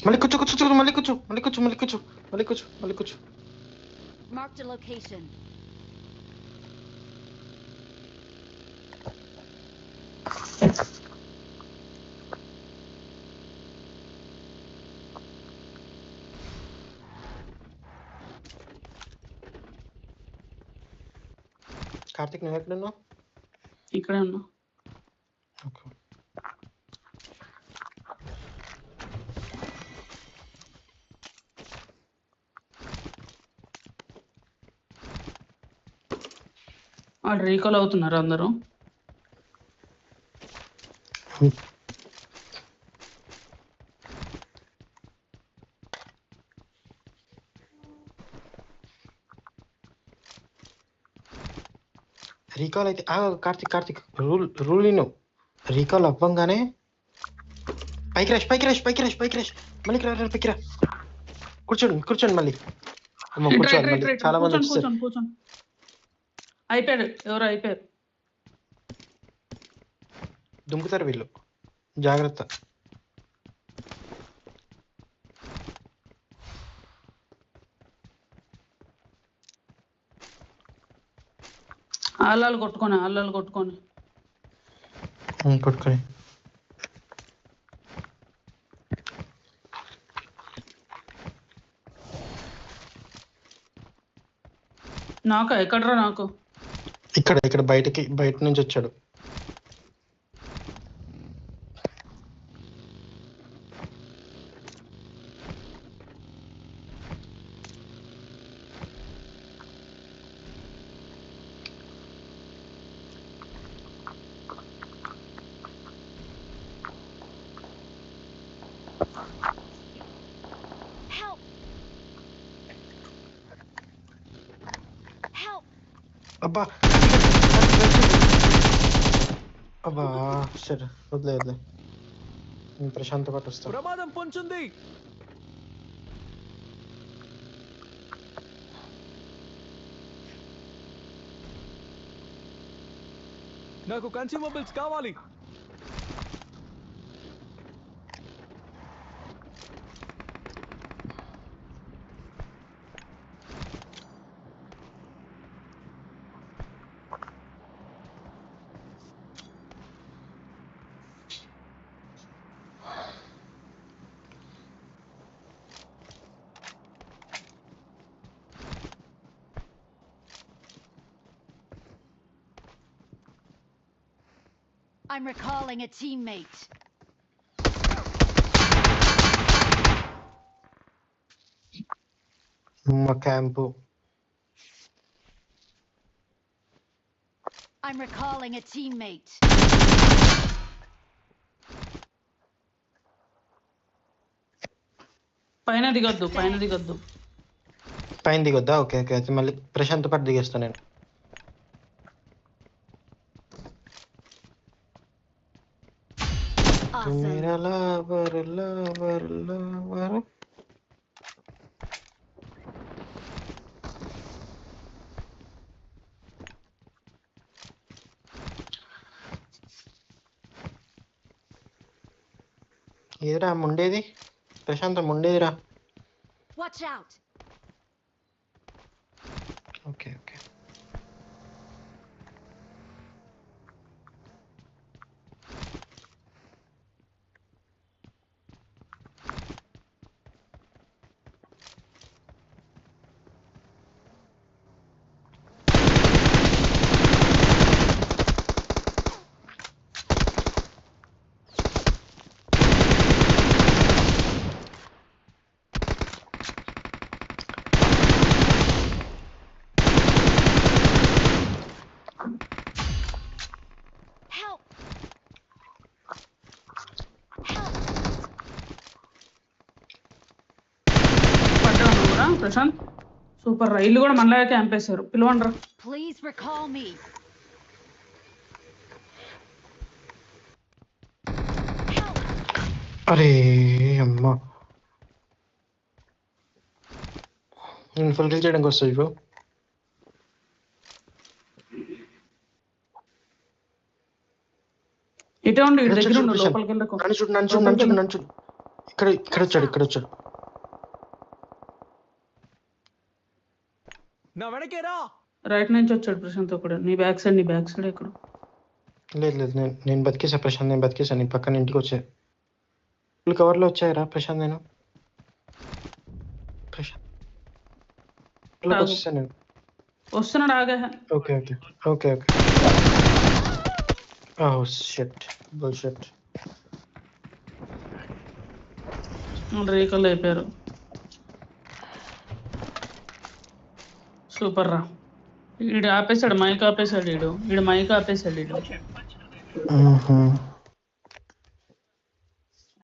మళ్ళీ కూర్చో కూర్చో కూర్చో, మళ్ళీ కూర్చో మళ్ళీ కూర్చో మళ్ళీ కూర్చో మళ్ళీ కూర్చో మళ్ళీ కూర్చో. Marked a location. కార్తిక్ నువ్వు ఎక్కడున్నావు? ఇక్కడే ఉన్నా. ఓకే. వాళ్ళు రీకాల్ అవుతున్నారు అందరూ. రీకాల్ అయితే కార్తిక్ రూల్ విను. రీకాల్ అవ్వంగానే పైకి రాష్ మళ్ళీ పైకి రా. కూర్చోండి మళ్ళీ. కూర్చోండి మళ్ళీ. చాలా మంది వచ్చేసారు. కూర్చోండి. అయిపోయాడు. ఎవరు అయిపోయారు? దుంకుతారు వీళ్ళు, జాగ్రత్త. ఆళ్ళాలు కొట్టుకొని కొట్టుకొని నాకు ఎక్కడరా? నాకు ఇక్కడ బయట నుంచి వచ్చాడు. అబ్బా సరే వదిలే నేను ప్రశాంత్ పాటు వస్తాను. ప్రమాదం పొంచుంది. నాకు కన్స్యూమబుల్స్ కావాలి. I'm recalling a teammate. మా camp. I'm recalling a teammate. పైన దిగొద్దు. పైన దిగొద్దా? ఓకే అయితే మళ్ళీ ప్రశాంత్ పాటు దిగేస్తాను నేను. ఏదిరా ముండేది? ప్రశాంతం ముండేదిరా. Watch out. Okay Prashanth super రా. ఇల్లు కూడా మనలాగే క్యాంప్ వేశారు. పిలవండి రా. Please recall me. అరే అమ్మా, నేను ఫుల్ రీల్ చేయడానికి వస్తుంది బ్రో. ఇటే ఉండు. దగ్గర ఉండు. లోపలికి వెళ్ళకు. నన్ను చూడు ఇక్కడ వచ్చాడు. నా వెనకేరా. రైట్ నుంచి వచ్చాడు ప్రశాంత్ ఒకడు. నీ బ్యాక్ సైడ్ ఎక్కడ? లేదు నేను బతికేసా ప్రశాంత్, నేను బతికేసా. నీ పక్కన ఇంటికి వచ్చా. ఫుల్ కవర్లో వచ్చాయరా ప్రశాంత్. నేను ఆగు. వచ్చేసాను నేను. వస్తున్నాడు ఆగా. ఓకే. Oh shit, bullshit. రీకల్ అయిపోయారు. సూపర్ రా. ఈడు ఆపేసాడు మైక్ ఆపేసాడు. ఈడు మైక్ ఆపేసాడు. మ్మ్హ్మ్.